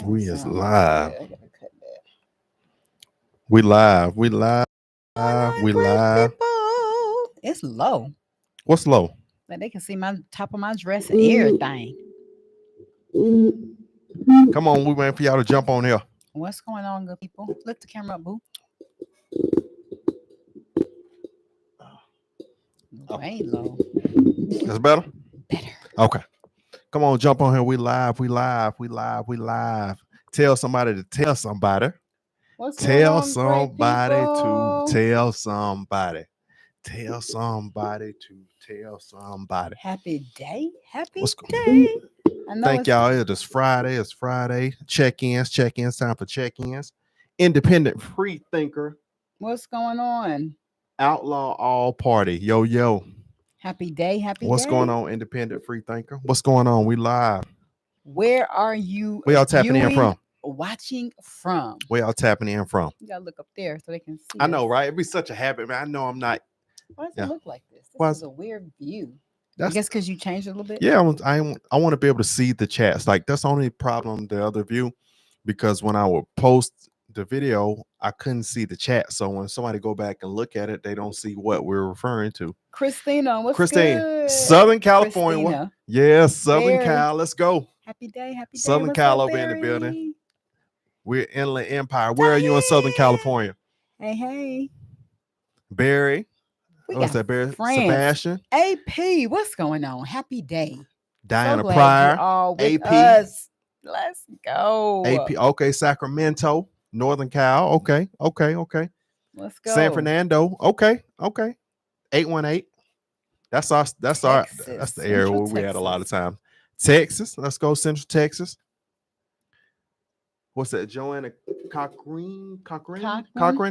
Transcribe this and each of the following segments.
We is Sound live. good. I gotta cut that. We live. We live. Going on, We great live. people. It's low. What's low? Like they can see my top of my dress and everything. Come on, we waiting for y'all to jump on here. What's going on, good people? Lift the camera up, boo. Way low. That's better? Better. Okay. Come on, jump on here. We live. We live. We live. We live. Tell somebody to tell somebody. What's going Tell on, great somebody to people? tell somebody. Tell somebody to tell somebody. Happy day. Happy What's day. I know Thank it's y'all. It is Friday. It's Friday. Check-ins. Check-ins. Time for check-ins. Independent free thinker. what's going on. Outlaw all party. Yo, yo. Happy day. Happy What's day. going on, independent free thinker? What's going on? We live. Where are you Where y'all tapping in viewing, from? watching from? Where y'all tapping in from? You gotta look up there so they can see. I know, us. right? It'd be such a habit, man. I know I'm not. Why does Yeah. it look like this? This Why is is- a weird view. I That's guess because you changed it a little bit. yeah. I want to be able to see the chats. Like that's the only problem. The other view, because when I would post the video, I couldn't see the chat. So when somebody go back and look at it, they don't see what we're referring to. Christina, what's Christine, good? Southern California. Christina. Yeah, Southern Barry. Cal. Let's go. Happy day, happy day. Southern What's Cal up, over in the Barry? building. We're Inland Empire. Where are you in Southern California? Hey, hey. Barry. We What's got that, Barry? friends. Sebastian. AP, what's going on? Happy day. Diana so glad Pryor. you all with AP. us. Let's go. AP. Okay, Sacramento. Northern Cal. Okay. Let's go. San Fernando. Okay. 818. That's the area Central where we had a lot of Texas. time. Texas. Let's go, Central Texas. What's that? Joanna Cochran.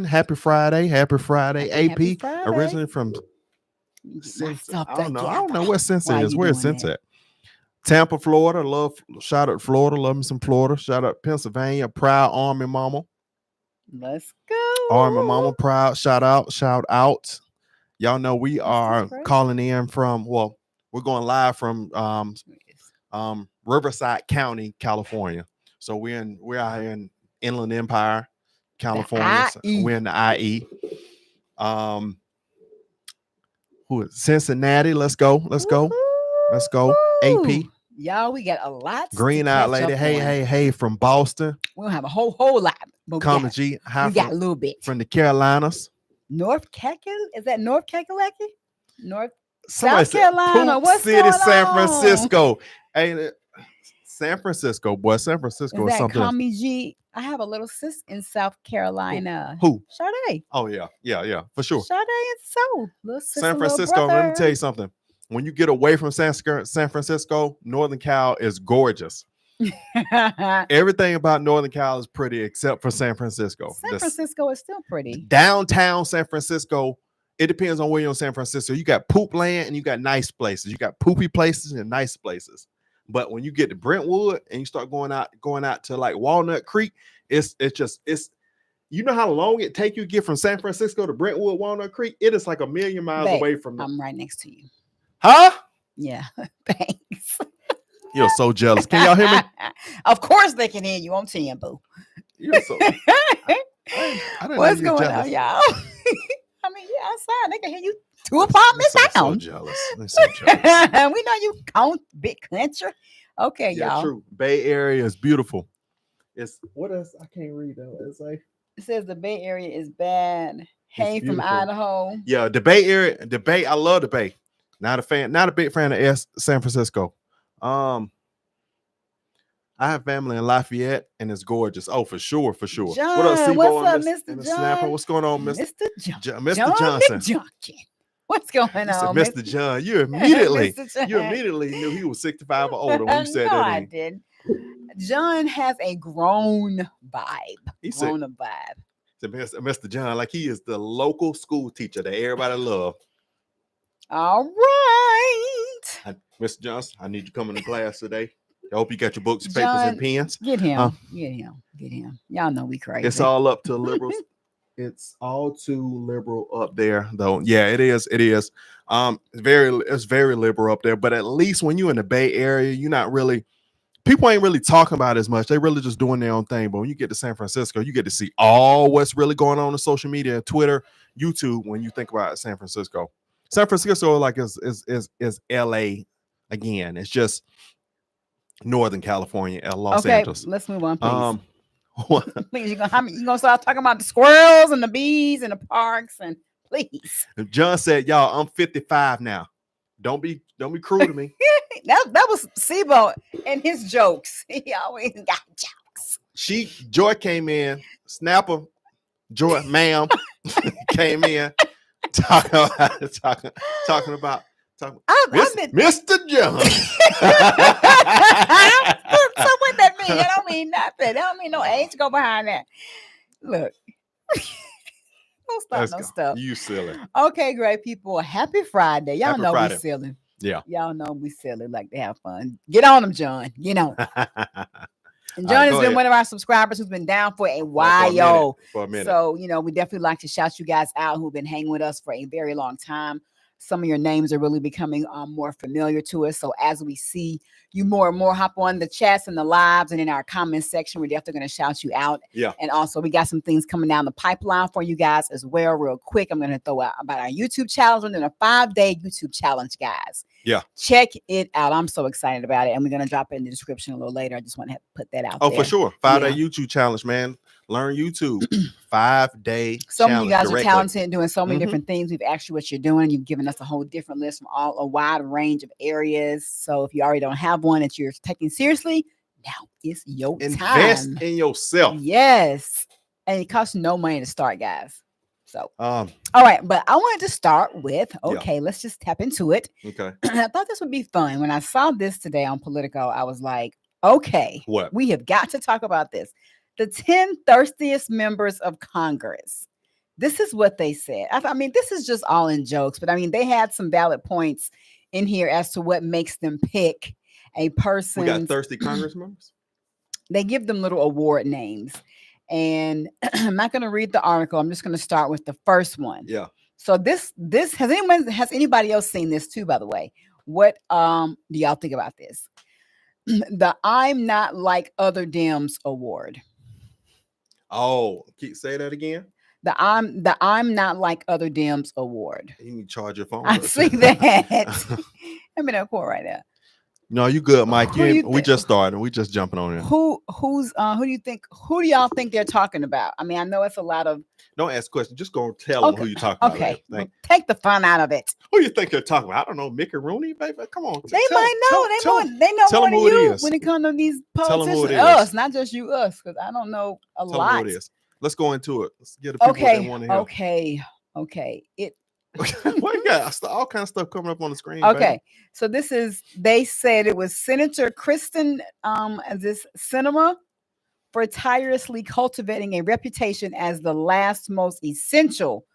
Happy Friday. AP. Happy Friday. Originally from Myself I don't know together. where Sense Why is. you Where's doing Sense that? at? Tampa, Florida. Shout out Florida. Love me some Florida. Shout out Pennsylvania. Proud Army Mama. Let's go. Army Mama. Proud. Shout out. Y'all know we are great. calling in from. Well, we're going live from Riverside County, California. So we're out here in Inland Empire, California. So IE. we're in the IE. Who is Cincinnati? Let's go. AP. Y'all, we got a lot. Green Eyed Lady. Hey, from Boston. We don't have a whole lot, but Common G. we got a little bit. From the Carolinas. North Kakalaki? Is that North Kakalaki? Somebody South Carolina. Poop What's City, going San on? Francisco. Ain't it? San Francisco, boy. San Is Francisco is that something else. Commie G? I have a little sis in South Carolina. Who? Sade. Oh, yeah, for sure. Sade and so. Little sister, San Francisco, let me tell you something. When you get away from San Francisco, Northern Cal is gorgeous. Everything about Northern Cal is pretty except for San Francisco. San Francisco is still pretty. Downtown San Francisco, it depends on where you're in San Francisco. You got poop land and you got nice places. You got poopy places and nice places. But when you get to Brentwood and you start going out to like Walnut Creek, it's you know how long it take you to get from San Francisco to Brentwood, Walnut Creek? It is like a million miles away from them. I'm right next to you. Huh? Yeah. Thanks. You're so jealous. Can y'all hear me? Of course they can hear you on 10, boo. You're so I didn't What's know you were going jealous. on, y'all? I mean, yeah, outside they can hear you 2 apartments They're down. so jealous. They're so jealous. We know you count big country. Okay, Yeah, y'all. true. Bay Area is beautiful. It's what else? I can't read though. It's like It says the Bay Area is bad. Hey, from beautiful. Idaho. yeah, the Bay Area. The Bay. I love the Bay. Not a big fan of San Francisco. I have family in Lafayette, and it's gorgeous. Oh, for sure. John, What up, Sibo what's up, and Mr. and the John? Snapper? What's going on, Mr. Mr. Mr. Johnson? Junkin. What's going You said on, Mr. John. You immediately, Mr. you John. immediately knew he was 65 or older when you said no, that. I didn't. John has a grown vibe. He said, Mr. John, like he is the local school teacher that everybody love. All right. Mr. Johnson, I need you coming to class today. I hope you got your books, papers, John, and pens. Get him. Get him. Y'all know we crazy. It's all up to liberals. It's all too liberal up there, though. Yeah, it is. It's very liberal up there. But at least when you're in the Bay Area, you're not really people ain't really talking about it as much. They really just doing their own thing. But when you get to San Francisco, you get to see all what's really going on social media, Twitter, YouTube. When you think about San Francisco, like is LA again. It's just Northern California, Los Angeles. Let's move on, please. What? Please, you gonna start talking about the squirrels and the bees and the parks and please. John said, "Y'all, I'm 55 now. Don't be cruel to me." that was Sibo and his jokes. He always got jokes. Joy came in, Snapper, Joy, ma'am, came in talking about Mr. John. So what that mean? That don't mean nothing. That don't mean no age go behind that. Look. Don't start no stuff. You silly. Okay, great people. Happy Friday. Y'all know we silly. Yeah. Y'all know we silly. Like to have fun. Get on them, John. Get on. And John has been one of our subscribers who's been down for a while. For a minute. So, we definitely like to shout you guys out who've been hanging with us for a very long time. Some of your names are really becoming more familiar to us. So as we see you more and more hop on the chats and the lives and in our comment section, we're definitely going to shout you out. Yeah. And also we got some things coming down the pipeline for you guys as well. Real quick, I'm going to throw out about our YouTube challenge. We're doing a 5-day YouTube challenge, guys. Yeah. Check it out. I'm so excited about it. And we're going to drop it in the description a little later. I just want to put that out there. For sure. 5-day YouTube challenge, man. Learn YouTube. 5-day Some of you guys directly. are talented doing so many different things. We've asked you what you're doing. You've given us a whole different list from a wide range of areas. So if you already don't have one that you're taking seriously, now is your time. Invest in yourself. Yes. And it costs no money to start, guys. So, all right. But I wanted to start with, let's just tap into it. Okay. I thought this would be fun. When I saw this today on Politico, I was like, okay, what? We have got to talk about this. The 10 thirstiest members of Congress. This is what they said. I mean, this is just all in jokes, but I mean, they had some valid points in here as to what makes them pick a person. We got thirsty Congress members. They give them little award names. And I'm not going to read the article. I'm just going to start with the first one. Yeah. So this has anybody else seen this too, by the way? What do y'all think about this? The I'm Not Like Other Dems award. Oh, say that again. The I'm Not Like Other Dems award. You need to charge your phone. I see that. I'm in that court right now. No, you good, Mike. We just started. We just jumping on it. Who do y'all think they're talking about? I mean, I know it's a lot of. Don't ask questions. Just go tell them who you're talking about. Okay. Well, take the fun out of it. Who you think they're talking about? I don't know. Mickey Rooney, baby. Come on. They might know. They know more than you when it comes to these politicians. Tell them who it is. Us, not just you, us, because I don't know a lot. Tell them who it is. Let's go into it. Let's get the people that want to hear. Okay. What you got? All kind of stuff coming up on the screen. Okay, baby. So they said it was Senator Kristen Sinema for tirelessly cultivating a reputation as the last most essential,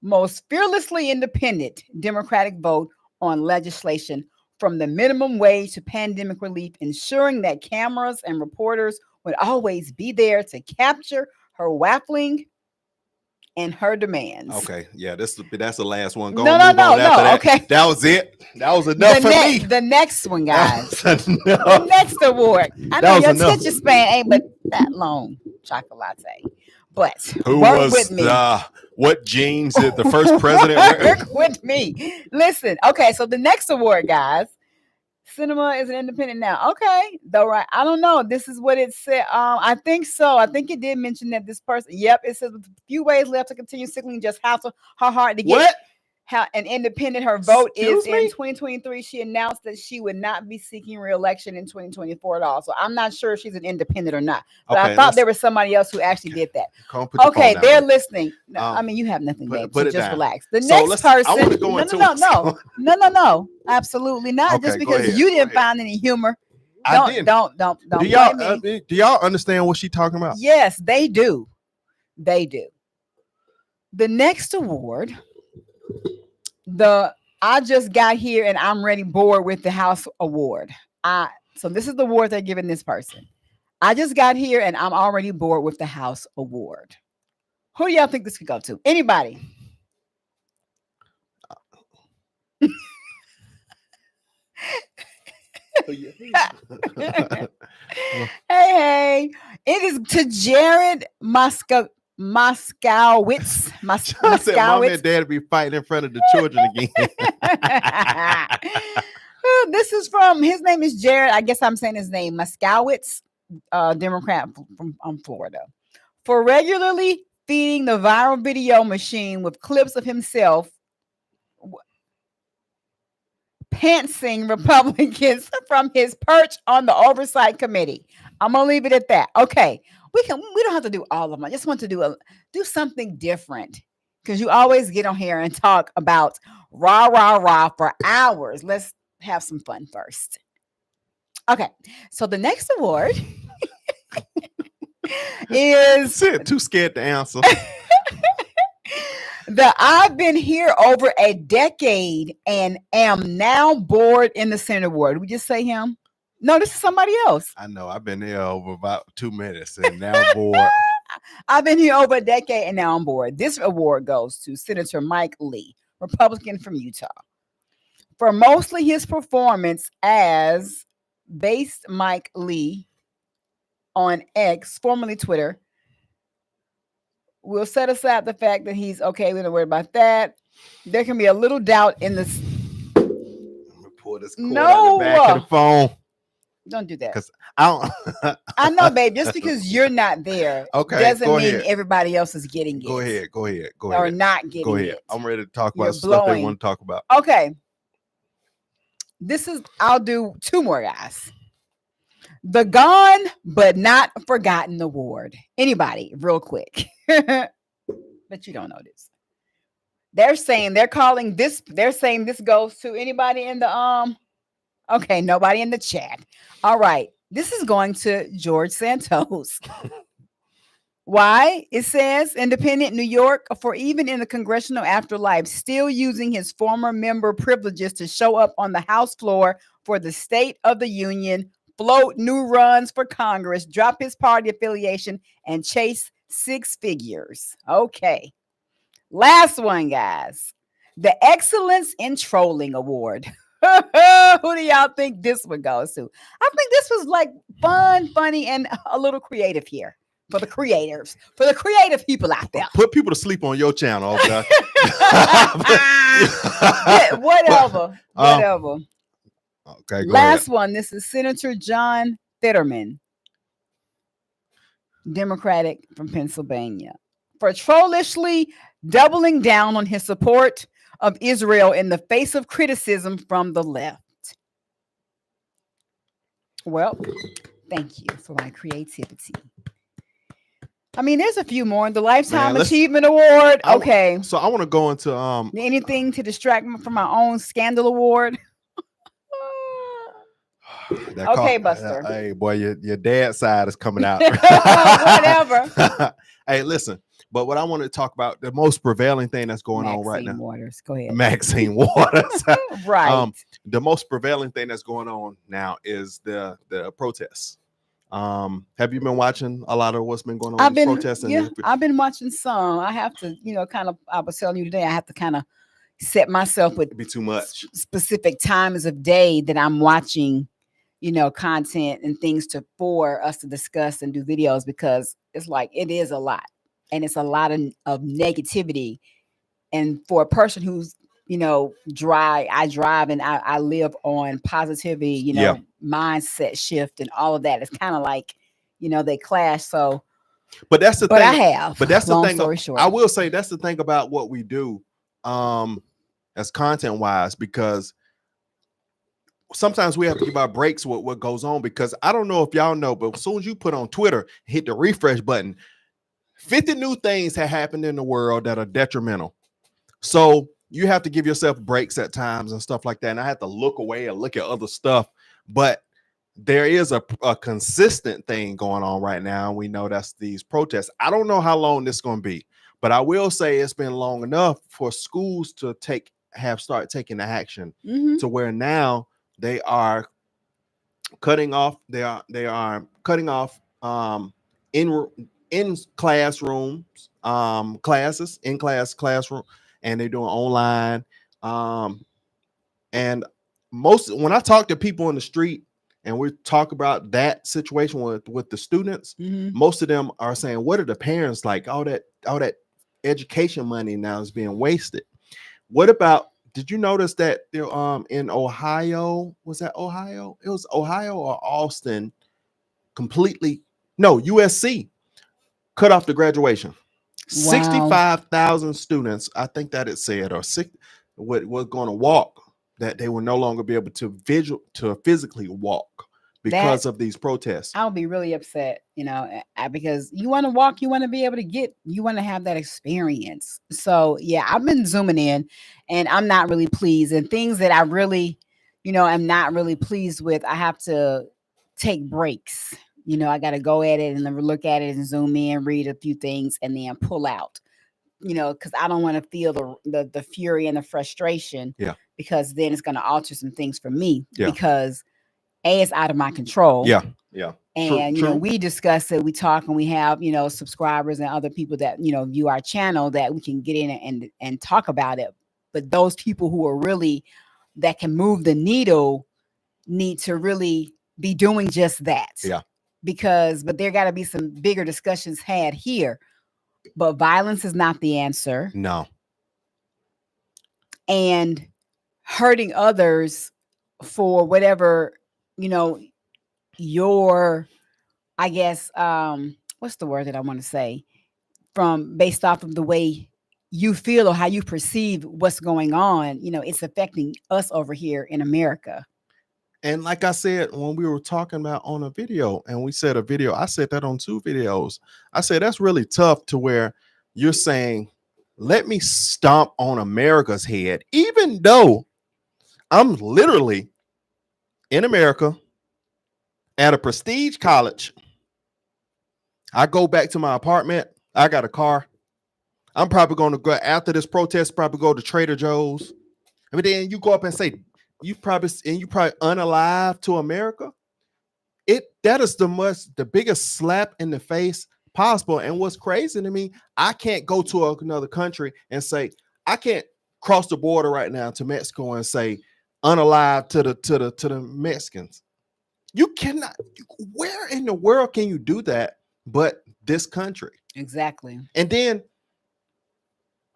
most fearlessly independent Democratic vote on legislation from the minimum wage to pandemic relief, ensuring that cameras and reporters would always be there to capture her waffling and her demands. Okay, yeah, that's the last one. No. Okay, that was it. That was enough for me. The next one, guys. The next award. I know your attention span ain't but that long, chocolate latte. But who work with me. What genes did the first president work with me? Listen, okay. So the next award, guys. Cinema is an independent now. Okay, though, right? I don't know. This is what it said. I think so. I think it did mention that this person. Yep, it says with a few ways left to continue signaling just how hard to get. How an independent her vote is in 2023. She announced that she would not be seeking re-election in 2024 at all. So I'm not sure if she's an independent or not. But I thought there was somebody else who actually did that. Okay, they're listening. No, I mean, you have nothing, babe. So just relax. The next person. I want to go into it. No. Absolutely not. Just because you didn't find any humor. Don't. Do y'all understand what she's talking about? Yes, they do. They do. The next award. I just got here and I'm ready bored with the House award. So this is the award they're giving this person. I just got here and I'm already bored with the House award. Who do y'all think this could go to? Anybody? Hey, it is to Jared Moskowitz. I said, Mom and Moskowitz. Dad be fighting in front of the children again. This is from, his name is Jared. I guess I'm saying his name, Moskowitz, Democrat from Florida, for regularly feeding the viral video machine with clips of himself pantsing Republicans from his perch on the oversight committee. I'm gonna leave it at that. Okay, we don't have to do all of them. I just want to do something different, because you always get on here and talk about rah rah rah for hours. Let's have some fun first. Okay, so the next award is Too scared to answer. I've been here over a decade and am now bored in the Senate award. Did we just say him? No, this is somebody else. I know. I've been there over about 2 minutes and now bored. I've been here over a decade and now I'm bored. This award goes to Senator Mike Lee, Republican from Utah, for mostly his performance as based Mike Lee on X, formerly Twitter. We'll set aside the fact that he's okay. We don't worry about that. There can be a little doubt in this. Let me pull this cord out the back of the phone. Don't do that. Because I don't. I know, babe. Just because you're not there, doesn't mean everybody else is getting it. Go ahead. Or not getting it. Go ahead. I'm ready to talk about stuff they want to talk about. Okay. I'll do 2 more, guys. The Gone But Not Forgotten Award. Anybody, real quick. But you don't know this. They're saying this goes to anybody in the okay, nobody in the chat. All right. This is going to George Santos. Why? It says Independent New York, for even in the congressional afterlife, still using his former member privileges to show up on the House floor for the State of the Union, float new runs for Congress, drop his party affiliation, and chase 6 figures. Okay. Last one, guys. The Excellence in Trolling Award. Who do y'all think this would go to? I think this was like fun, funny, and a little creative here for the creators, for the creative people out there. Put people to sleep on your channel. Okay? Whatever. Okay. Last one. This is Senator John Fetterman, Democratic from Pennsylvania, for trollishly doubling down on his support of Israel in the face of criticism from the left. Well, thank you for my creativity. I mean, there's a few more. The Lifetime Achievement Award. Okay. So I want to go into anything to distract me from my own scandal award. Okay, Buster. Hey, boy, your dad's side is coming out. Whatever. Hey, listen. But what I want to talk about, the most prevailing thing that's going on right now. Waters. Go ahead. Maxine Waters. Right. The most prevailing thing that's going on now is the protests. Have you been watching a lot of what's been going on in protests? Yeah, I've been watching some. I have to, I was telling you today, I have to kind of set myself with be too much specific times of day that I'm watching, content and things for us to discuss and do videos, because it's like, it is a lot. And it's a lot of negativity. And for a person who's, I drive and I live on positivity, mindset shift and all of that. It's kind of like, they clash. So, but that's the thing. I have. But that's the thing. Story short. I will say that's the thing about what we do, as content wise, because sometimes we have to give our breaks with what goes on, because I don't know if y'all know, but as soon as you put on Twitter, hit the refresh button, 50 new things have happened in the world that are detrimental. So you have to give yourself breaks at times and stuff like that. And I have to look away and look at other stuff. But there is a consistent thing going on right now. We know that's these protests. I don't know how long this is going to be, but I will say it's been long enough for schools to start taking the action to where now they are cutting off. They are cutting off in classrooms, classes in classroom, and they're doing online. And when I talk to people in the street, and we talk about that situation with the students, Mhm. most of them are saying, what are the parents like? All that education money now is being wasted. What about, did you notice that there in Ohio, was that Ohio? It was Ohio or Austin, completely, no, USC cut off the graduation. Wow. 65,000 students, I think that it said, or six, was going to walk, that they will no longer be able to physically walk because of these protests. I'll be really upset, because you want to walk, you want to be able to you want to have that experience. So yeah, I've been zooming in, and I'm not really pleased. And things that I really, am not really pleased with, I have to take breaks. I got to go at it and look at it and zoom in, read a few things, and then pull out. Because I don't want to feel the fury and the frustration. Yeah. Because then it's going to alter some things for me. Yeah. Because it's out of my control. Yeah. Yeah. And True. we discuss it, we talk, and we have subscribers and other people that view our channel that we can get in and talk about it. But those people who are really that can move the needle need to really be doing just that. Yeah. But there got to be some bigger discussions had here. But violence is not the answer. No. And hurting others for whatever your, I guess, what's the word that I want to say, from based off of the way you feel or how you perceive what's going on, it's affecting us over here in America. And like I said, when we were talking about on a video, and we said a video, I said that on 2 videos. I said that's really tough, to where you're saying, let me stomp on America's head, even though I'm literally in America at a prestige college. I go back to my apartment. I got a car. I'm probably going to go after this protest, probably go to Trader Joe's. But then you go up and say, you probably unalive to America. That is the biggest slap in the face possible. And what's crazy to me, I can't go to another country and say, I can't cross the border right now to Mexico and say unalive to the Mexicans. You cannot. Where in the world can you do that but this country? Exactly. And then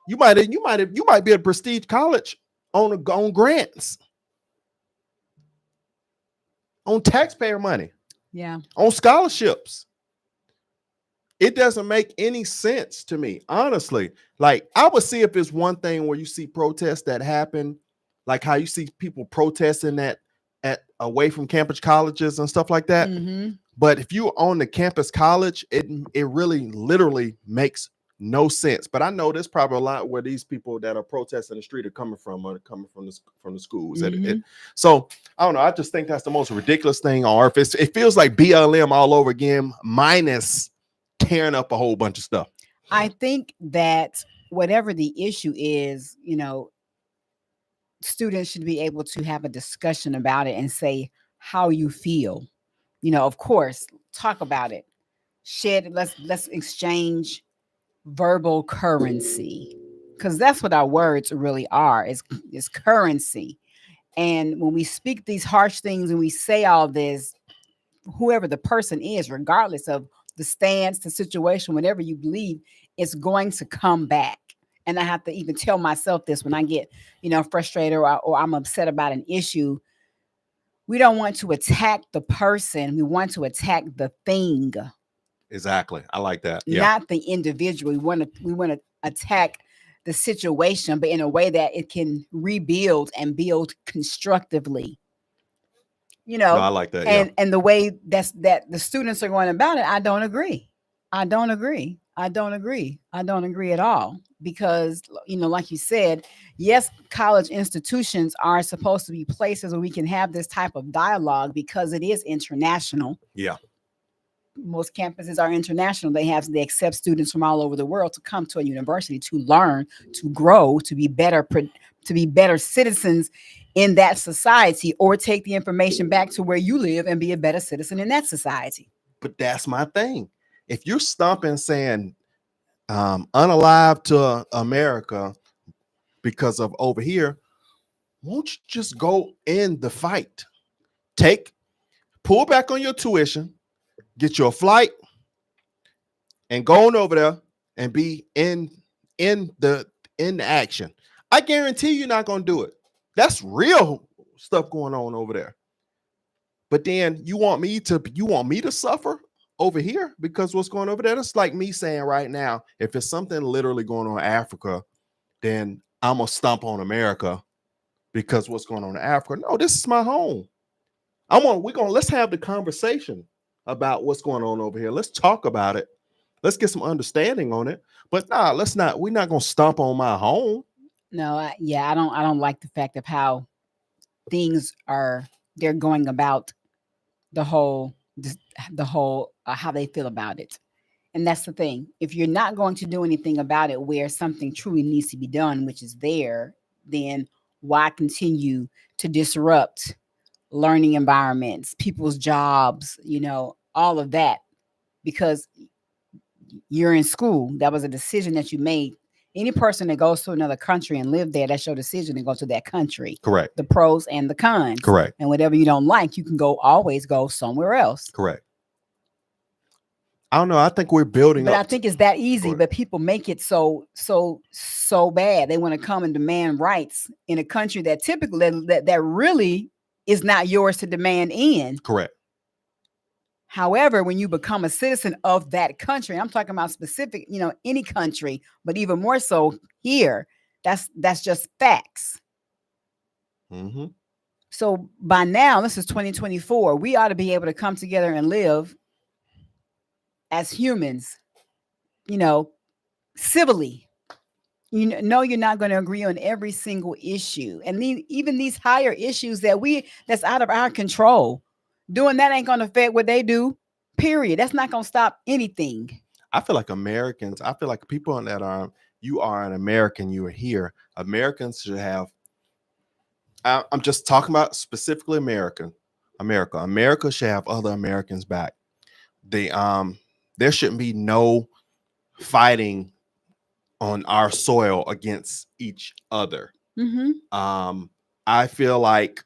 you might be at a prestige college on grants, on taxpayer money, yeah, on scholarships. It doesn't make any sense to me, honestly. Like, I would see if it's one thing where you see protests that happen, like how you see people protesting that at away from campus colleges and stuff like that. Mm-hmm. But if you own the campus college, it really literally makes no sense. But I know there's probably a lot where these people that are protesting the street are coming from the schools. Mm-hmm. So I don't know. I just think that's the most ridiculous thing on earth. It feels like BLM all over again, minus tearing up a whole bunch of stuff. I think that whatever the issue is, students should be able to have a discussion about it and say how you feel. Of course, talk about it. Let's exchange verbal currency, because that's what our words really are, is currency. And when we speak these harsh things and we say all this, whoever the person is, regardless of the stance, the situation, whatever you believe, it's going to come back. And I have to even tell myself this when I get, frustrated or I'm upset about an issue. We don't want to attack the person. We want to attack the thing. Exactly. I like that. Yeah. Not the individual. We want to attack the situation, but in a way that it can rebuild and build constructively. No, I like that. And the way that the students are going about it, I don't agree. I don't agree at all. Because, like you said, yes, college institutions are supposed to be places where we can have this type of dialogue because it is international. Yeah. Most campuses are international. They accept students from all over the world to come to a university to learn, to grow, to be better citizens in that society, or take the information back to where you live and be a better citizen in that society. But that's my thing. If you're stomping saying unalive to America because of over here, won't you just go in the fight? pull back on your tuition, get you a flight, and go on over there and be in the action. I guarantee you're not gonna do it. That's real stuff going on over there. But then you want me to suffer over here because what's going over there? That's like me saying right now, if it's something literally going on in Africa, then I'm gonna stomp on America because what's going on in Africa. No, this is my home. Let's have the conversation about what's going on over here. Let's talk about it. Let's get some understanding on it. But nah, we're not gonna stomp on my home. No, I don't like the fact of how things they're going about the whole how they feel about it. And that's the thing. If you're not going to do anything about it where something truly needs to be done, which is there, then why continue to disrupt learning environments, people's jobs, all of that? Because you're in school. That was a decision that you made. Any person that goes to another country and live there, that's your decision to go to that country. Correct. The pros and the cons. Correct. And whatever you don't like, you can always go somewhere else. Correct. I don't know. I think we're building but up. I think it's that easy, but people make it so bad. They want to come and demand rights in a country that typically that really is not yours to demand in. Correct. However, when you become a citizen of that country, I'm talking about specific, any country, but even more so here, that's just facts. Mm-hmm. So by now, this is 2024. We ought to be able to come together and live as humans, civilly. You're not going to agree on every single issue. And even these higher issues that's out of our control. Doing that ain't going to affect what they do, period. That's not going to stop anything. I feel like people that you are an American, you are here. Americans should have, I'm just talking about specifically America. America should have other Americans back. There shouldn't be no fighting on our soil against each other. Mm-hmm. I feel like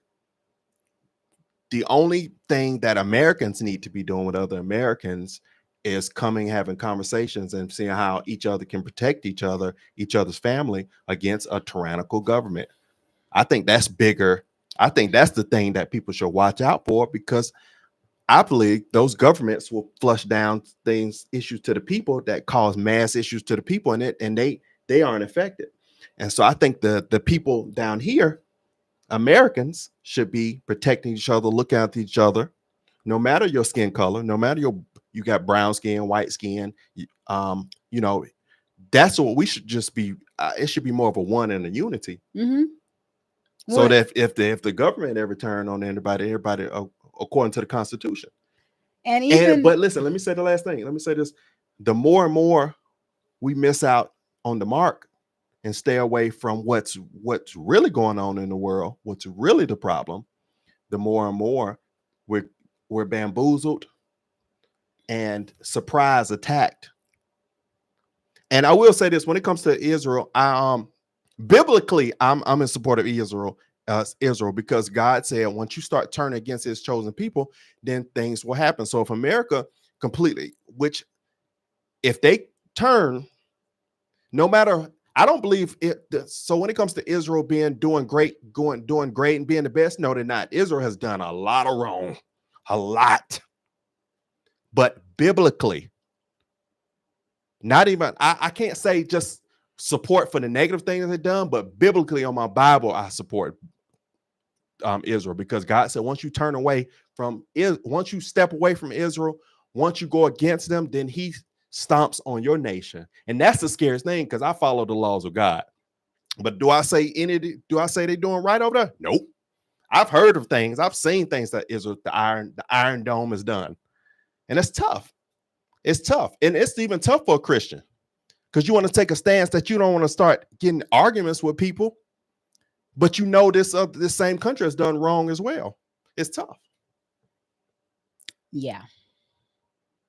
the only thing that Americans need to be doing with other Americans is having conversations and seeing how each other can protect each other's family against a tyrannical government. I think that's bigger. I think that's the thing that people should watch out for, because I believe those governments will flush down issues to the people that cause mass issues to the people, and they aren't affected. And so I think the people down here, Americans, should be protecting each other, looking out each other, no matter your skin color, no matter you got brown skin, white skin. That's what we should just be. It should be more of a one and a unity. Mm-hmm. So that if the government ever turn on everybody according to the Constitution. But listen, let me say the last thing. Let me say this: the more and more we miss out on the mark and stay away from what's really going on in the world, what's really the problem, the more and more we're bamboozled and surprise attacked. And I will say this: when it comes to Israel, biblically, I'm in support of Israel, because God said once you start turning against His chosen people, then things will happen. So if America completely, if they turn, no matter. I don't believe it. So when it comes to Israel doing great and being the best, no, they're not. Israel has done a lot of wrong, a lot. But biblically, not even, I can't say just support for the negative things they've done, but biblically on my Bible, I support Israel, because God said once you step away from Israel, once you go against them, then He stomps on your nation. And that's the scariest thing, because I follow the laws of God. But do I say they're doing right over there? Nope. I've heard of things, I've seen things that Israel, the Iron Dome has done. And it's tough. It's tough. And it's even tough for a Christian, because you want to take a stance that you don't want to start getting arguments with people, but this same country has done wrong as well. It's tough. Yeah.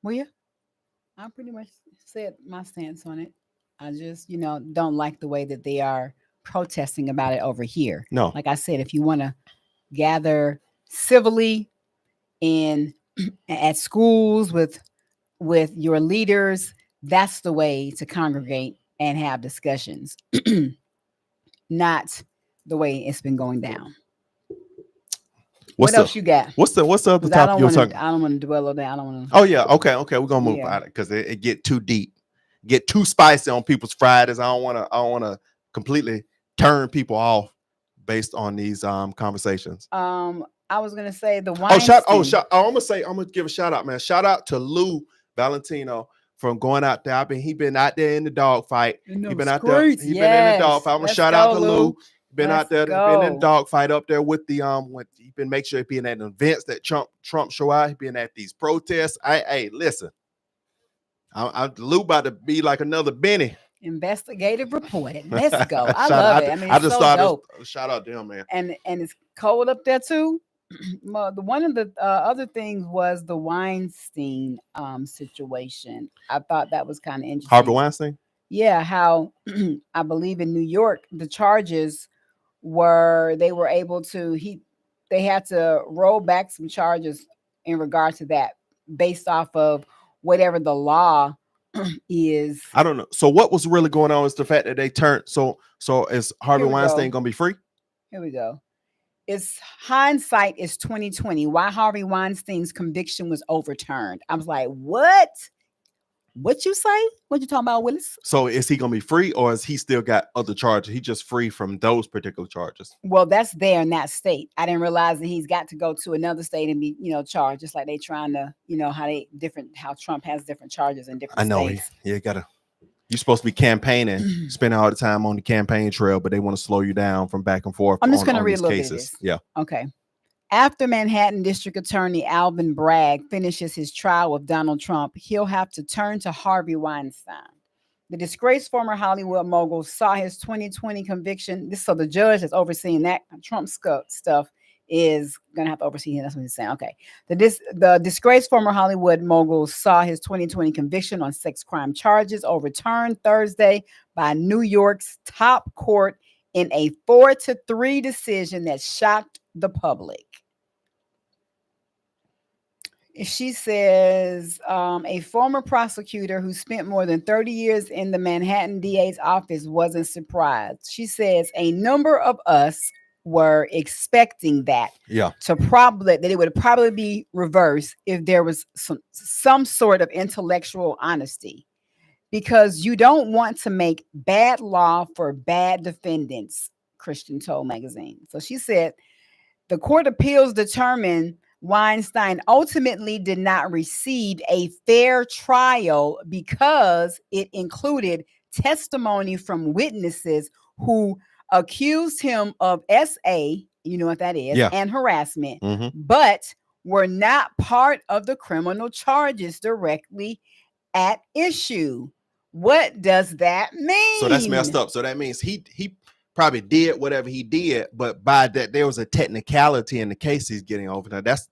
Well, yeah. I pretty much said my stance on it. I just, don't like the way that they are protesting about it over here. No. Like I said, if you want to gather civilly in at schools with your leaders. That's the way to congregate and have discussions, not the way it's been going down. What else you got? What's the other I topic you're talking? I don't want to dwell on that. I don't want to. Oh yeah, okay. We're gonna move out because it get too deep, get too spicy on people's Fridays. I don't want to completely turn people off based on these conversations. I was gonna say the Weinstein. I'm gonna give a shout out, man. Shout out to Lou Valentino from going out there. He been out there in the dog fight. He been out there. He been in the dog fight. I'm gonna shout out to Lou. Been out there, been in the dog fight up there with the he been make sure he been at events that Trump show out. He been at these protests. Hey, listen, Lou about to be like another Benny. Investigative reporting. Let's go. I love it. I mean, it's so dope. Shout out to him, man. And it's cold up there too. One of the other things was the Weinstein situation. I thought that was kind of interesting. Harvey Weinstein? Yeah, how I believe in New York, the charges they were able to they had to roll back some charges in regard to that based off of whatever the law is. I don't know. So what was really going on is the fact that they turned so is Harvey Weinstein gonna be free? Here we go. It's hindsight is 2020. Why Harvey Weinstein's conviction was overturned. I was like, what? What you say? What you talking about, Willis? So is he gonna be free, or is he still got other charges? He just free from those particular charges. Well, that's there in that state. I didn't realize that he's got to go to another state and be, charged, just like they trying to, how Trump has different charges in different states. You're supposed to be campaigning, spending all the time on the campaign trail, but they want to slow you down from back and forth. I'm just going to read a little bit of this. Yeah. Okay. After Manhattan District Attorney Alvin Bragg finishes his trial with Donald Trump, he'll have to turn to Harvey Weinstein. The disgraced former Hollywood mogul saw his 2020 conviction. So the judge that's overseeing that Trump stuff is going to have to oversee him. That's what he's saying. Okay. The disgraced former Hollywood mogul saw his 2020 conviction on sex crime charges overturned Thursday by New York's top court in a 4-3 decision that shocked the public. She says a former prosecutor who spent more than 30 years in the Manhattan DA's office wasn't surprised. She says a number of us were expecting that. Yeah. That it would probably be reversed if there was some sort of intellectual honesty, because you don't want to make bad law for bad defendants, Christian told magazine. So she said the court appeals determined Weinstein ultimately did not receive a fair trial because it included testimony from witnesses who accused him of SA, you know what that is, and harassment, but were not part of the criminal charges directly at issue. What does that mean? So that's messed up. So that means he probably did whatever he did, but by that there was a technicality in the case he's getting over. Now that's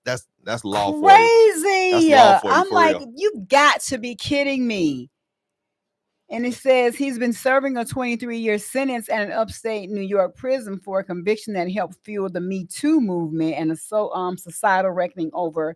law. Crazy. I'm like, you've got to be kidding me. And it says he's been serving a 23-year sentence at an upstate New York prison for a conviction that helped fuel the Me Too movement and a societal reckoning over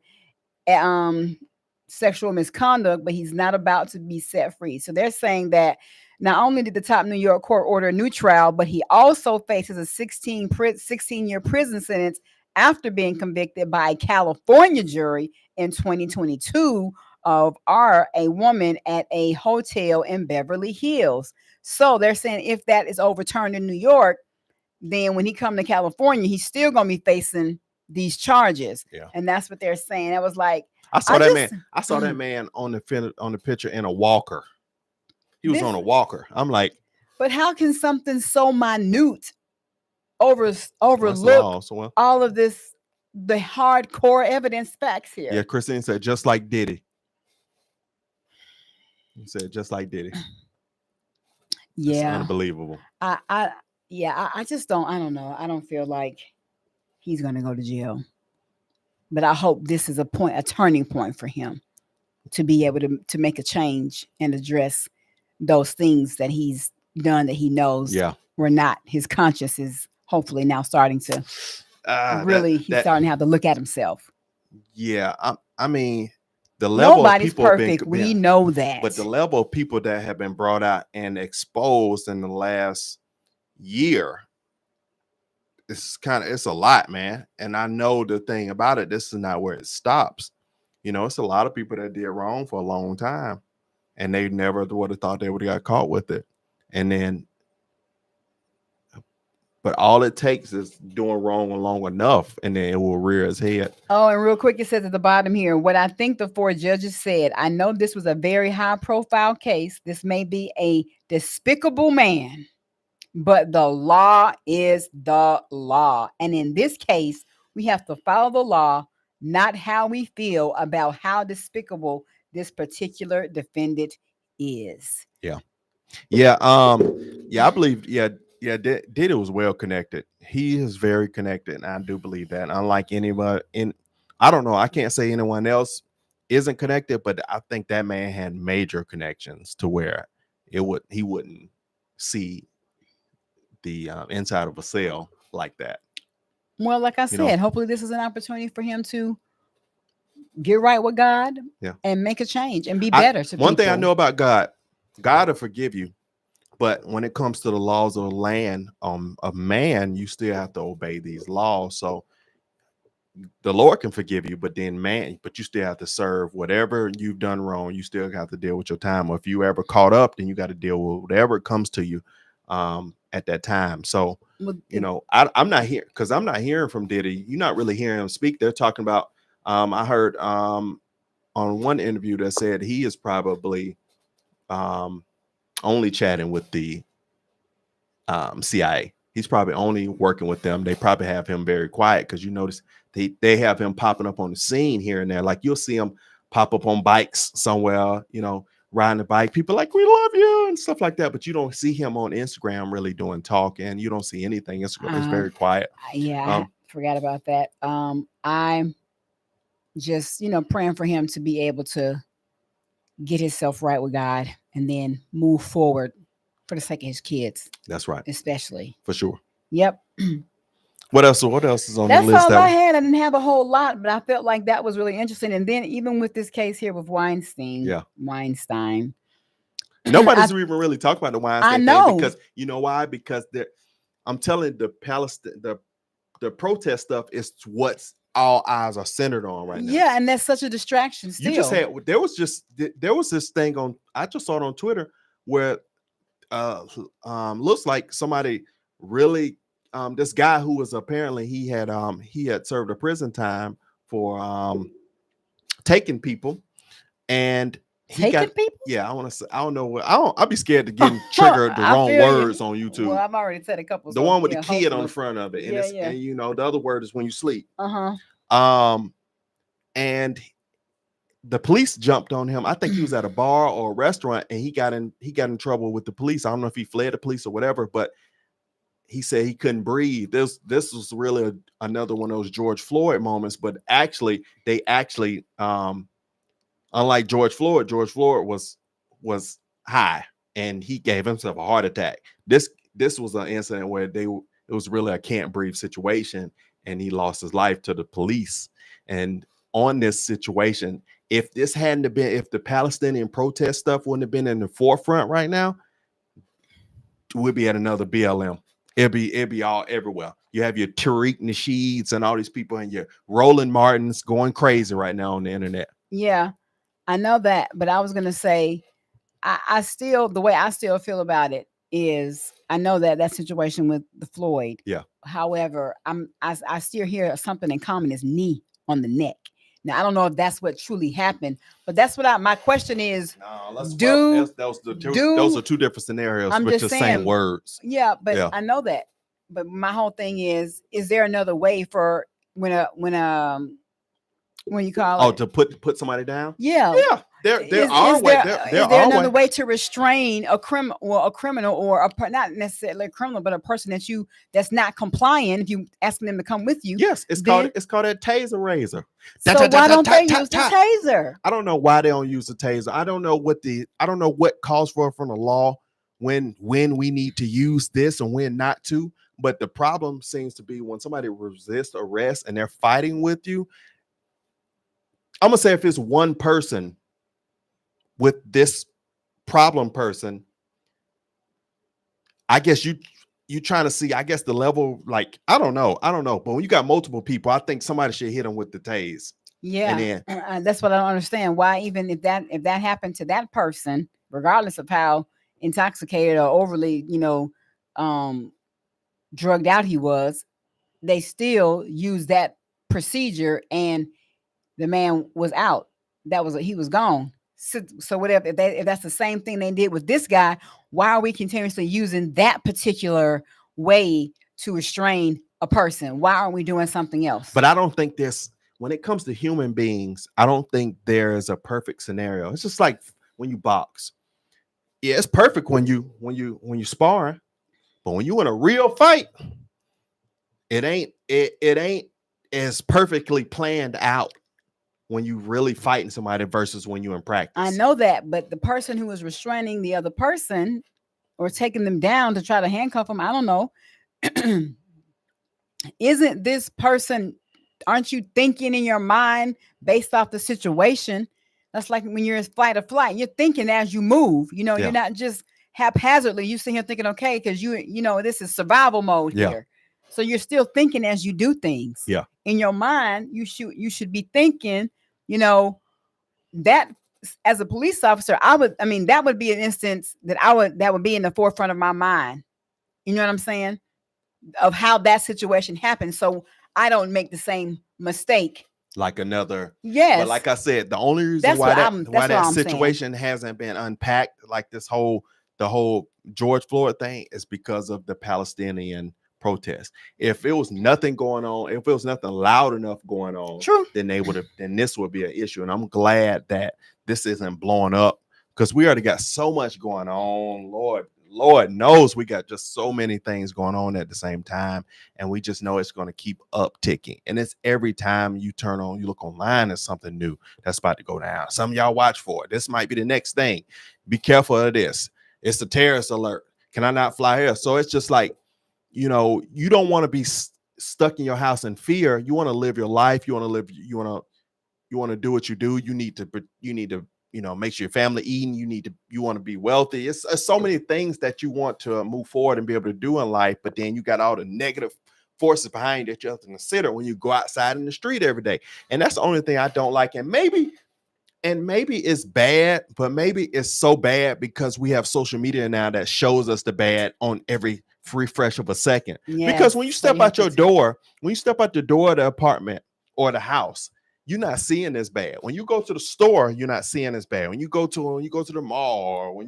sexual misconduct, but he's not about to be set free. So they're saying that not only did the top New York court order a new trial, but he also faces a 16-year prison sentence after being convicted by a California jury in 2022 of a woman at a hotel in Beverly Hills. So they're saying if that is overturned in New York, then when he come to California, he's still going to be facing these charges. Yeah. And that's what they're saying. I was like, I saw that man on the picture in a walker. He was on a walker. I'm like, but how can something so minute overlook all of this, the hardcore evidence facts here? Yeah, Christine said just like Diddy. He said just like Diddy. Yeah, it's unbelievable. I just don't. I don't know. I don't feel like he's gonna go to jail, but I hope this is a turning point for him to be able to make a change and address those things that he's done that he knows were not. His conscience is hopefully now starting to he's starting to have to look at himself. Yeah, I mean, the level of Nobody's people have perfect. We know that. but the level of people that have been brought out and exposed in the last year, it's a lot, man. And I know the thing about it, this is not where it stops. You know, it's a lot of people that did wrong for a long time, and they never would have thought they would have got caught with it. And then, but all it takes is doing wrong long enough, and then it will rear its head. Oh, and real quick, it says at the bottom here, what I think the 4 judges said, I know this was a very high profile case. This may be a despicable man, but the law is the law. And in this case, we have to follow the law, not how we feel about how despicable this particular defendant is. Yeah. I believe, Diddy was well connected. He is very connected, and I do believe that. Unlike anybody I don't know, I can't say anyone else isn't connected, but I think that man had major connections to where he wouldn't see the inside of a cell like that. Well, like I said, hopefully this is an opportunity for him to get right with God, and make a change and be better to one people. thing I know about God will forgive you. But when it comes to the laws of the land, of man, you still have to obey these laws. So the Lord can forgive you, but you still have to serve whatever you've done wrong. You still have to deal with your time. Or if you ever caught up, then you got to deal with whatever comes to you at that time. So, I'm not here because I'm not hearing from Diddy. You're not really hearing him speak. They're talking about, I heard on one interview that said he is probably only chatting with the CIA. He's probably only working with them. They probably have him very quiet because you notice they have him popping up on the scene here and there. Like you'll see him pop up on bikes somewhere, riding a bike. People like, we love you and stuff like that. But you don't see him on Instagram really doing talk, and you don't see anything. It's very quiet. Yeah, I forgot about that. I'm just, praying for him to be able to get himself right with God and then move forward for the sake of his kids. That's right. Especially. For sure. Yep. What else is on the list? That's all I had. I didn't have a whole lot, but I felt like that was really interesting. And then even with this case here with Weinstein. Nobody's even really talking about the Weinstein thing because you know why? Because I'm telling the Palestine, the protest stuff is what's all eyes are centered on right now. Yeah, and that's such a distraction still. You just had there was this thing on, I just saw it on Twitter where looks like somebody really this guy who was apparently he had served a prison time for taking people, and people. Yeah, I want to say, I don't know what I'll be scared to get triggered the wrong words on YouTube. Well, I've already said a couple. The one with the kid on the front of it, and and the other word is when you sleep. And the police jumped on him. I think he was at a bar or a restaurant, and he got in trouble with the police. I don't know if he fled the police or whatever, but he said he couldn't breathe. This was really another one of those George Floyd moments, but they actually unlike George Floyd was high and he gave himself a heart attack. This was an incident where it was really a can't breathe situation, and he lost his life to the police. And on this situation, if the Palestinian protest stuff wouldn't have been in the forefront right now, we'd be at another BLM. It'd be all everywhere. You have your Tariq Nasheeds and all these people and your Roland Martins going crazy right now on the internet. Yeah, I know that, but I was gonna say, I still, the way I still feel about it is, I know that situation with the Floyd. Yeah. However, I still hear something in common is knee on the neck. Now I don't know if that's what truly happened, but that's what my question is. Those are two different scenarios, but the same words. Yeah, but yeah. I know that. But my whole thing is there another way for when you call it? To put somebody down? Yeah. Yeah. There are another way to restrain a criminal or not necessarily a criminal, but a person that's not complying if you asking them to come with you. Yes, it's called a taser razor. So why don't they use the taser? I don't know why they don't use the taser. I don't know what calls for from the law when we need to use this and when not to. But the problem seems to be when somebody resists arrest and they're fighting with you. I'm gonna say if it's one person with this problem person, I guess you trying to see, I guess the level, like, I don't know. But when you got multiple people, I think somebody should hit them with the tase. Yeah, and that's what I don't understand. Why, even if that happened to that person, regardless of how intoxicated or overly, drugged out he was, they still use that procedure, and the man was out. He was gone. So whatever, if that's the same thing they did with this guy, why are we continuously using that particular way to restrain a person? Why aren't we doing something else? But I don't think when it comes to human beings, I don't think there is a perfect scenario. It's just like when you box. Yeah, it's perfect when you sparring, but when you in a real fight, it ain't as perfectly planned out when you really fighting somebody versus when you in practice. I know that, but the person who was restraining the other person or taking them down to try to handcuff them, I don't know. Isn't this person, aren't you thinking in your mind based off the situation? That's like when you're in fight or flight, you're thinking as you move, you're not just haphazardly. You sit here thinking, okay, because this is survival mode here. So you're still thinking as you do things. Yeah. In your mind, you should be thinking, that as a police officer, that would be an instance that would be in the forefront of my mind. You know what I'm saying? Of how that situation happened. So I don't make the same mistake. Like another. Yes. But like I said, the only reason why that situation hasn't been unpacked, like the whole George Floyd thing, is because of the Palestinian protest. If it was nothing going on, if it was nothing loud enough going on, true, then this would be an issue. And I'm glad that this isn't blowing up, because we already got so much going on. Lord knows we got just so many things going on at the same time, and we just know it's going to keep upticking. And it's every time you look online, there's something new that's about to go down. Some of y'all watch for it. This might be the next thing. Be careful of this. It's a terrorist alert. Can I not fly here? So it's just like, you don't want to be stuck in your house in fear. You want to live your life. You want to do what you do. You need to make sure your family eating. You want to be wealthy. It's so many things that you want to move forward and be able to do in life, but then you got all the negative forces behind that you have to consider when you go outside in the street every day. And that's the only thing I don't like. And maybe it's bad, but maybe it's so bad because we have social media now that shows us the bad on every refresh of a second. Yes, because when you step out your door, of the apartment or the house, you're not seeing this bad. When you go to the store, you're not seeing this bad. When you go to the mall, or when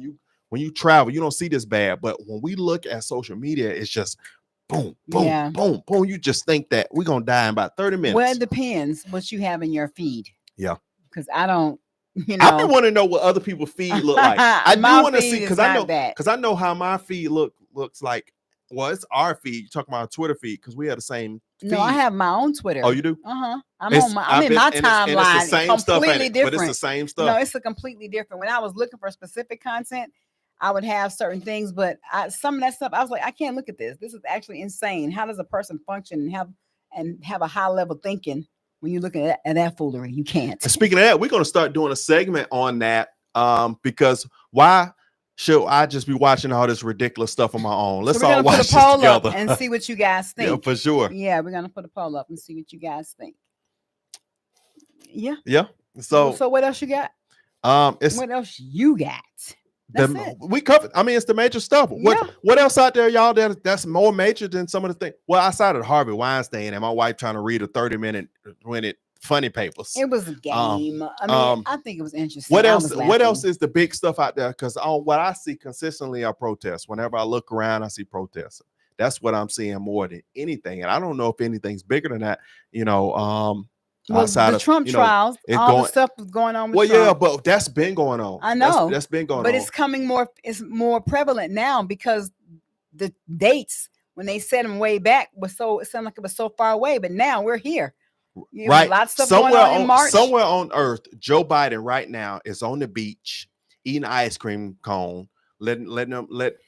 you travel, you don't see this bad. But when we look at social media, it's just boom, boom, boom, boom. You just think that we're gonna die in about 30 minutes. Well, it depends what you have in your feed. Yeah. Because I don't, I want to know what other people's feed look like. I do want to see, because I know how my feed looks like. Well, it's our feed. You're talking about our Twitter feed, because we have the same feed. No, I have my own Twitter. Oh, you do? I'm in my timeline. It's the same completely stuff, different. But it's the same stuff. No, it's a completely different. When I was looking for specific content, I would have certain things, but some of that stuff, I was like, I can't look at this. This is actually insane. How does a person function and have a high level thinking when you're looking at that foolery? You can't. And speaking of that, we're going to start doing a segment on that, because why should I just be watching all this ridiculous stuff on my own? Let's all watch this together and see what you guys think. Yeah, for sure. Yeah, we're going to put a poll up and see what you guys think. Yeah. Yeah. So what else you got? What else you got? We covered. I mean, it's the major stuff. What else out there, y'all? That's more major than some of the things. Well, outside of Harvey Weinstein and my wife trying to read a 30-minute funny papers. It was a game. I think it was interesting. What else? What else is the big stuff out there? Because what I see consistently are protests. Whenever I look around, I see protests. That's what I'm seeing more than anything. And I don't know if anything's bigger than that. Outside the Trump trials, the stuff was going on with Trump. Yeah, but that's been going on. I know that's been going on. But it's coming more. It's more prevalent now because the dates when they set them way back it sounded like it was so far away. But now we're here. Right, a lot of stuff going on in March. Somewhere on Earth, Joe Biden right now is on the beach eating an ice cream cone, letting them legs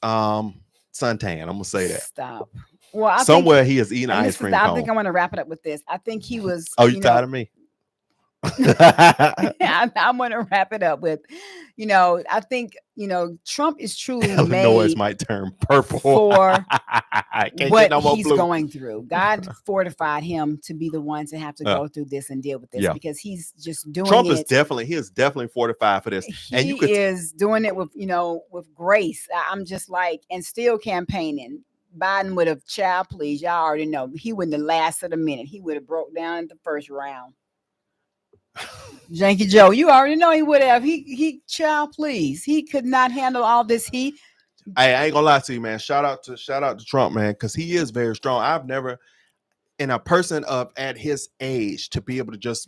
suntan. I'm gonna say that. Stop. Well, I Somewhere think, he is eating and ice this is, cream I cone. think I want to wrap it up with this. I think he was, Oh, you tired of me? I'm going to wrap it up with, I think, Trump is truly The noise made might turn purple. for Can't get what no more he's blue. going through. God fortified him to be the one to have to go through this and deal with this, Yeah. because he's just doing Trump it. is definitely fortified for this. And you could He is doing it with, with grace. I'm just like, and still campaigning. Biden would have, child, please, y'all already know, he wouldn't have lasted a minute. He would have broke down in the first round. Janky Joe, you already know he would have. He, child, please. He could not handle all this heat. Hey, I ain't gonna lie to you, man. Shout out to Trump, man, because he is very strong. I've never, in a person of at his age, to be able to just,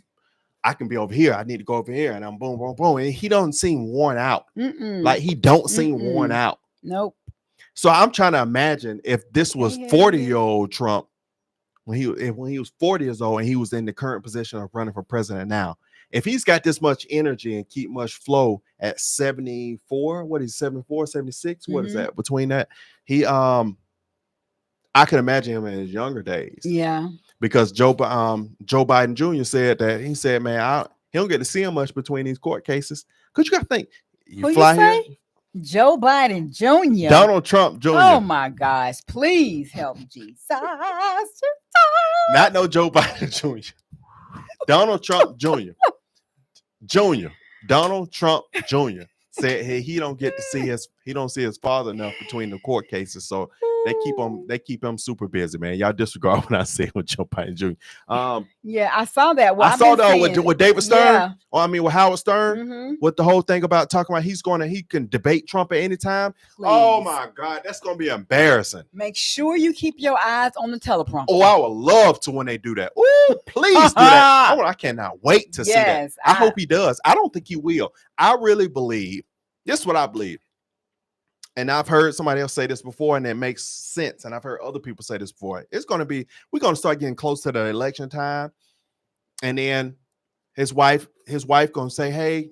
I can be over here, I need to go over here, and I'm boom, boom, boom. And he don't seem worn out. Like he don't seem worn out. Nope. So I'm trying to imagine if this was 40-year-old Trump, when he was 40 years old and he was in the current position of running for president now. If he's got this much energy and keep much flow at 74, what is 74, 76? What is that? Between that, he I could imagine him in his younger days. Yeah. Because Joe Biden Jr. said that, he said, man, he don't get to see him much between these court cases. Because you got to think, you fly here. Joe Biden Jr. Donald Trump Jr. Oh my gosh, please help Jesus. Not no Joe Biden Jr. Donald Trump Jr. Donald Trump Jr. said he don't get to see his father enough between the court cases. So they keep him super busy, man. Y'all disregard when I say with Joe Biden Jr. Yeah, I saw that. Well, I saw that with David Stern. Yeah. Or I mean with Howard Stern, with the whole thing about talking about he can debate Trump at any time. Please. Oh my God, that's gonna be embarrassing. Make sure you keep your eyes on the teleprompter. Oh, I would love to when they do that. Oh, please do that. I cannot wait to see that. I hope he does. I don't think he will. I really believe, this is what I believe. And I've heard somebody else say this before, and it makes sense. And I've heard other people say this before. We're going to start getting close to the election time. And then his wife going to say, hey,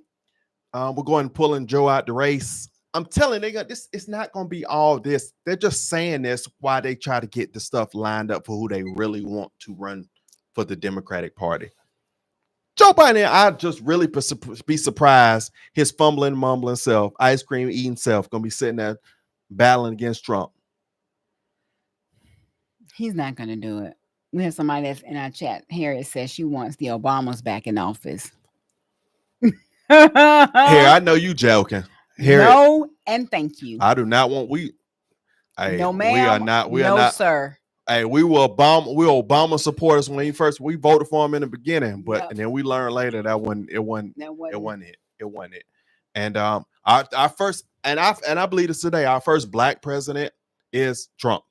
we're going to pulling Joe out the race. I'm telling you, this it's not going to be all this. They're just saying this while they try to get the stuff lined up for who they really want to run for the Democratic Party. Joe Biden, I'd just really be surprised his fumbling, mumbling self, ice cream eating self, gonna be sitting there battling against Trump. He's not gonna do it. We have somebody that's in our chat. Harriet says she wants the Obamas back in office. Here, I know you joking. Harriet, no, and thank you. I do not want no, ma'am. We are not, sir. Hey, we were Obama supporters when we voted for him in the beginning, but and then we learned later that it wasn't it. And our first, and I believe this today, our first black president is Trump,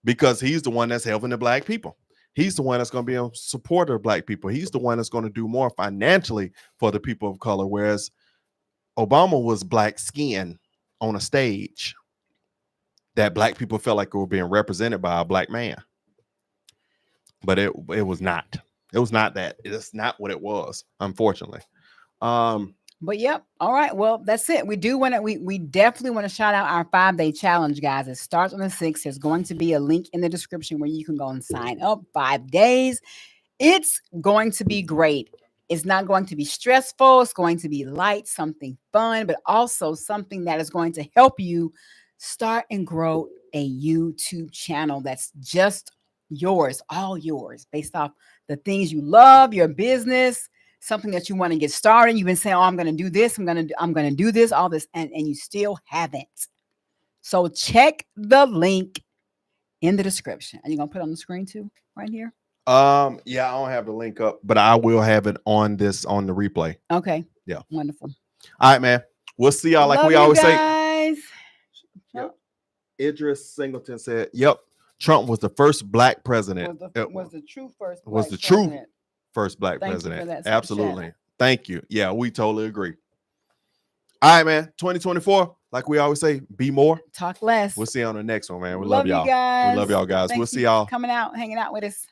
because he's the one that's helping the black people. He's the one that's going to be a supporter of black people. He's the one that's going to do more financially for the people of color, whereas Obama was black skin on a stage that black people felt like were being represented by a black man. But it was not. It was not that. It's not what it was, unfortunately. But yep. All right. Well, that's it. We definitely want to shout out our 5-day challenge, guys. It starts on the 6th. There's going to be a link in the description where you can go and sign up. 5 days. It's going to be great. It's not going to be stressful. It's going to be light, something fun, but also something that is going to help you start and grow a YouTube channel that's just yours, all yours, based off the things you love, your business, something that you want to get started. You've been saying, oh, I'm going to do this. I'm going to do this, all this, and you still haven't. So check the link in the description. Are you going to put it on the screen too, right here? Yeah, I don't have the link up, but I will have it on the replay. Okay. Yeah. Wonderful. All right, man. We'll see y'all like we always say. Yep. Idris Singleton said, yep, Trump was the first black president. Was the true first black was the president. True first black Thank president. Absolutely. Thank you. Yeah, we totally agree. All right, man. 2024, like we always say, be more. Talk less. We'll see you on the next one, man. We love y'all. You guys. We love y'all guys. Thank we'll see y'all coming out, hanging out with us.